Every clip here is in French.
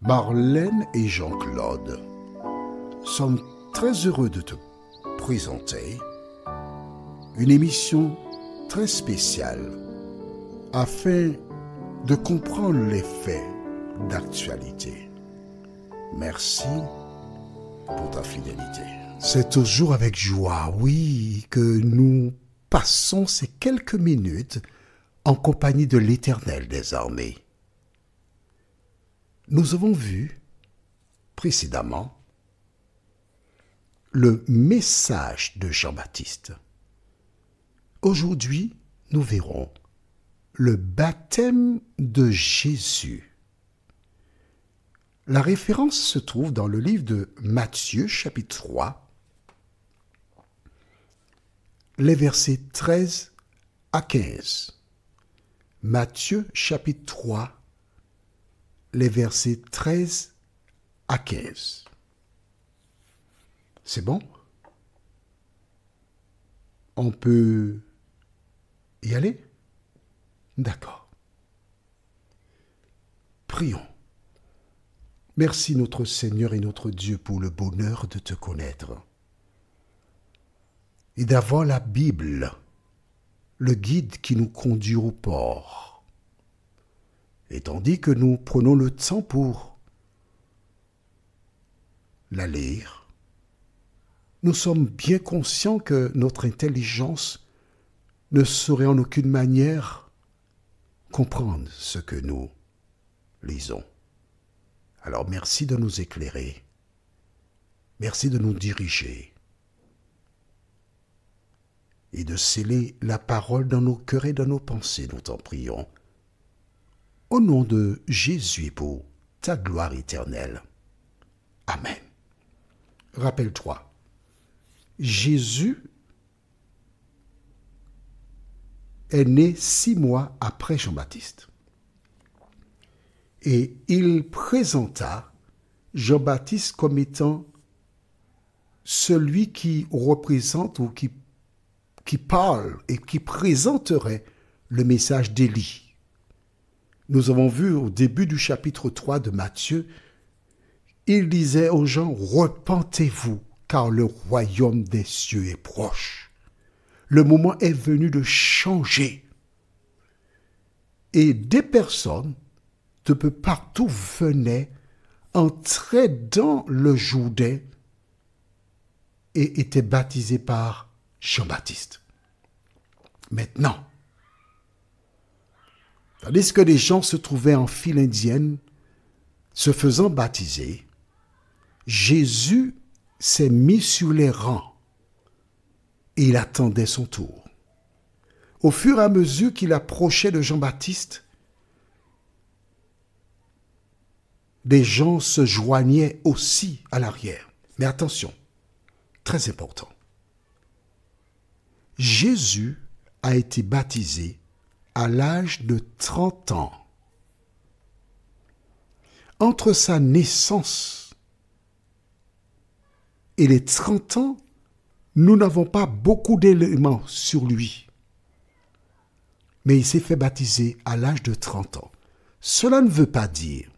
Marlène et Jean-Claude sommes très heureux de te présenter une émission très spéciale afin de comprendre les faits d'actualité. Merci pour ta fidélité. C'est toujours avec joie, oui, que nous passons ces quelques minutes en compagnie de l'Éternel des armées. Nous avons vu précédemment le message de Jean-Baptiste. Aujourd'hui, nous verrons le baptême de Jésus. La référence se trouve dans le livre de Matthieu, chapitre 3, les versets 13 à 15. Matthieu, chapitre 3, les versets 13 à 15. C'est bon? On peut y aller? D'accord. Prions. Merci notre Seigneur et notre Dieu pour le bonheur de te connaître et d'avoir la Bible, le guide qui nous conduit au port. Et tandis que nous prenons le temps pour la lire, nous sommes bien conscients que notre intelligence ne saurait en aucune manière comprendre ce que nous lisons. Alors merci de nous éclairer, merci de nous diriger et de sceller la parole dans nos cœurs et dans nos pensées, nous t'en prions. Au nom de Jésus pour ta gloire éternelle. Amen. Rappelle-toi, Jésus est né 6 mois après Jean-Baptiste. Et il présenta Jean-Baptiste comme étant celui qui représente ou qui parle et qui présenterait le message d'Élie. Nous avons vu au début du chapitre 3 de Matthieu, il disait aux gens, « Repentez-vous, car le royaume des cieux est proche. » Le moment est venu de changer. Et des personnes de peu partout venaient, entraient dans le Jourdain et étaient baptisés par Jean-Baptiste. Maintenant, tandis que les gens se trouvaient en file indienne, se faisant baptiser, Jésus s'est mis sur les rangs et il attendait son tour. Au fur et à mesure qu'il approchait de Jean-Baptiste, des gens se joignaient aussi à l'arrière. Mais attention, très important, Jésus a été baptisé à l'âge de 30 ans. Entre sa naissance et les 30 ans, nous n'avons pas beaucoup d'éléments sur lui. Mais il s'est fait baptiser à l'âge de 30 ans. Cela ne veut pas dire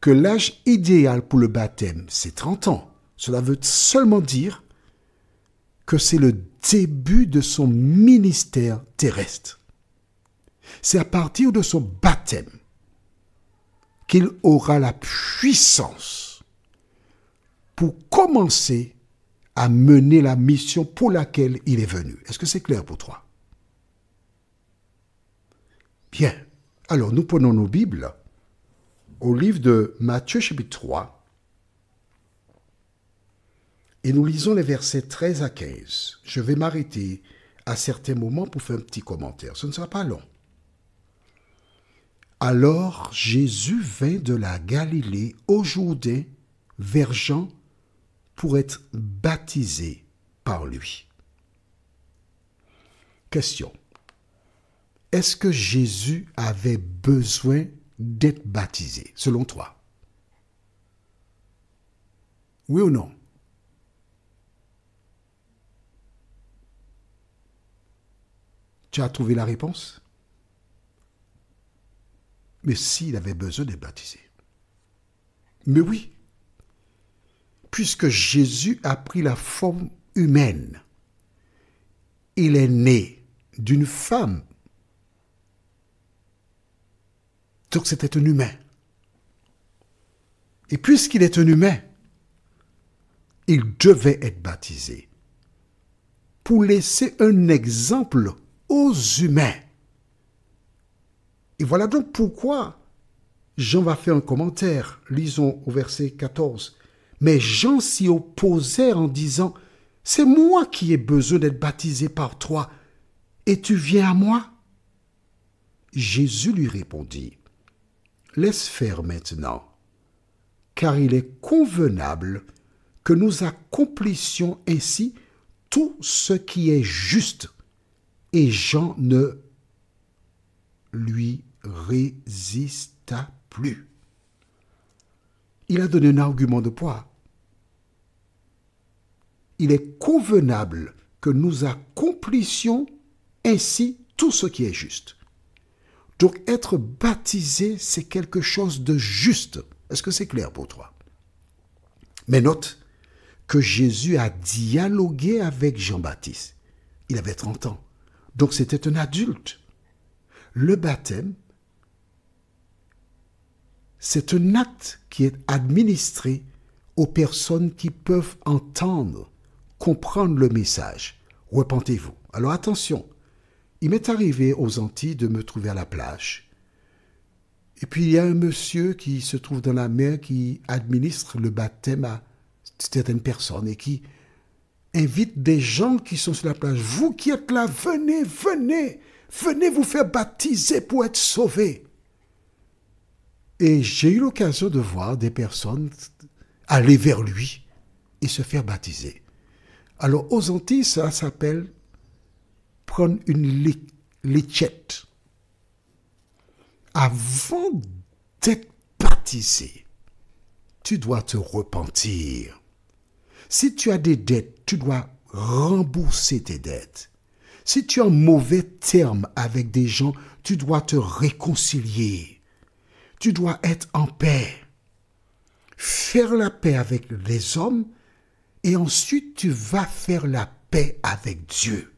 que l'âge idéal pour le baptême, c'est 30 ans. Cela veut seulement dire que c'est le début de son ministère terrestre. C'est à partir de son baptême qu'il aura la puissance pour commencer à mener la mission pour laquelle il est venu. Est-ce que c'est clair pour toi? Bien. Alors, nous prenons nos Bibles au livre de Matthieu chapitre 3 et nous lisons les versets 13 à 15. Je vais m'arrêter à certains moments pour faire un petit commentaire. Ce ne sera pas long. Alors Jésus vint de la Galilée au Jourdain vers Jean pour être baptisé par lui. Question. Est-ce que Jésus avait besoin d'être baptisé, selon toi? Oui ou non? Tu as trouvé la réponse? Mais s'il avait besoin d'être baptisé. Mais oui, puisque Jésus a pris la forme humaine, il est né d'une femme. Donc c'était un humain. Et puisqu'il est un humain, il devait être baptisé pour laisser un exemple aux humains. Et voilà donc pourquoi Jean va faire un commentaire. Lisons au verset 14. Mais Jean s'y opposait en disant, « C'est moi qui ai besoin d'être baptisé par toi, et tu viens à moi ?» Jésus lui répondit, « Laisse faire maintenant, car il est convenable que nous accomplissions ainsi tout ce qui est juste. » Et Jean ne lui résista plus. Il a donné un argument de poids. Il est convenable que nous accomplissions ainsi tout ce qui est juste. Donc être baptisé, c'est quelque chose de juste. Est-ce que c'est clair pour toi? Mais note que Jésus a dialogué avec Jean-Baptiste. Il avait 30 ans. Donc c'était un adulte. Le baptême, c'est un acte qui est administré aux personnes qui peuvent entendre, comprendre le message. Repentez-vous. Alors attention, il m'est arrivé aux Antilles de me trouver à la plage. Et puis il y a un monsieur qui se trouve dans la mer qui administre le baptême à certaines personnes et qui invite des gens qui sont sur la plage. Vous qui êtes là, venez, venez, venez vous faire baptiser pour être sauvés. Et j'ai eu l'occasion de voir des personnes aller vers lui et se faire baptiser. Alors aux Antilles, ça s'appelle prendre une lichette. Avant d'être baptisé, tu dois te repentir. Si tu as des dettes, tu dois rembourser tes dettes. Si tu es en mauvais terme avec des gens, tu dois te réconcilier. Tu dois être en paix. Faire la paix avec les hommes et ensuite tu vas faire la paix avec Dieu.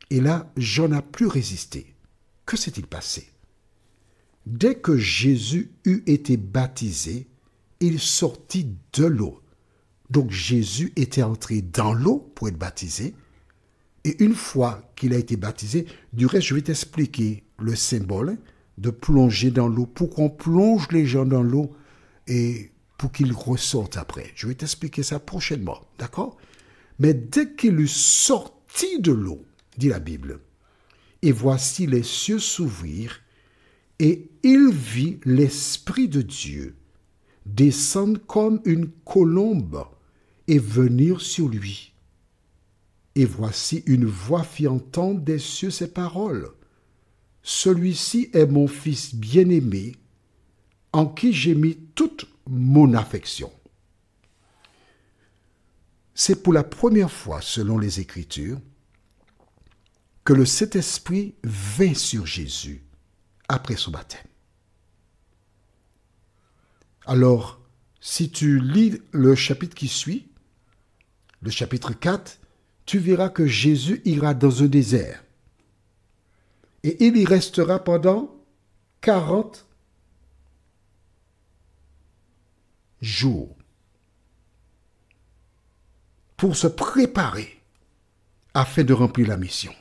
Et là, Jean n'a plus résisté. Que s'est-il passé? Dès que Jésus eut été baptisé, il sortit de l'eau. Donc Jésus était entré dans l'eau pour être baptisé. Et une fois qu'il a été baptisé, du reste, je vais t'expliquer le symbole de plonger dans l'eau, pour qu'on plonge les gens dans l'eau et pour qu'ils ressortent après. Je vais t'expliquer ça prochainement, d'accord? Mais dès qu'il eut sorti de l'eau, dit la Bible, et voici les cieux s'ouvrirent, et il vit l'Esprit de Dieu descendre comme une colombe et venir sur lui. Et voici une voix fit entendre des cieux ces paroles. Celui-ci est mon Fils bien-aimé, en qui j'ai mis toute mon affection. C'est pour la première fois, selon les Écritures, que le Saint-Esprit vint sur Jésus après son baptême. Alors, si tu lis le chapitre qui suit, le chapitre 4, tu verras que Jésus ira dans un désert. Et il y restera pendant 40 jours pour se préparer afin de remplir la mission.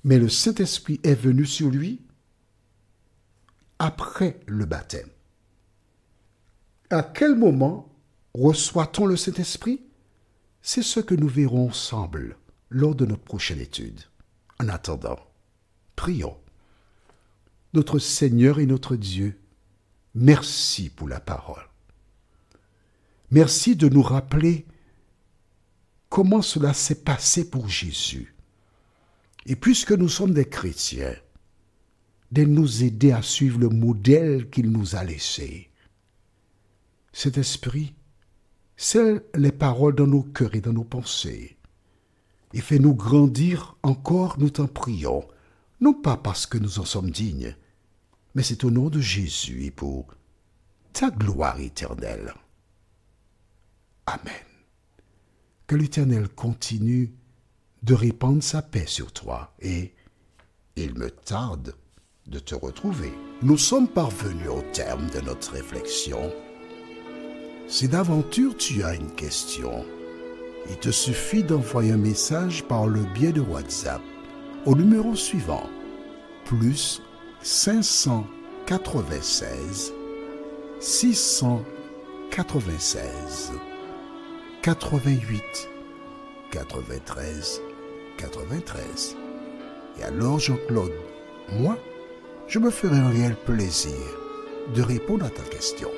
Mais le Saint-Esprit est venu sur lui après le baptême. À quel moment reçoit-on le Saint-Esprit? C'est ce que nous verrons ensemble lors de notre prochaine étude. En attendant, prions. Notre Seigneur et notre Dieu, merci pour la parole. Merci de nous rappeler comment cela s'est passé pour Jésus. Et puisque nous sommes des chrétiens, de nous aider à suivre le modèle qu'il nous a laissé. Cet esprit, scelle les paroles dans nos cœurs et dans nos pensées, et fais-nous grandir encore, nous t'en prions, non pas parce que nous en sommes dignes, mais c'est au nom de Jésus et pour ta gloire éternelle. Amen. Que l'Éternel continue de répandre sa paix sur toi et il me tarde de te retrouver. Nous sommes parvenus au terme de notre réflexion. Si d'aventure tu as une question, il te suffit d'envoyer un message par le biais de WhatsApp au numéro suivant, plus 596 696 88 93 93. Et alors Jean-Claude, moi, je me ferai un réel plaisir de répondre à ta question.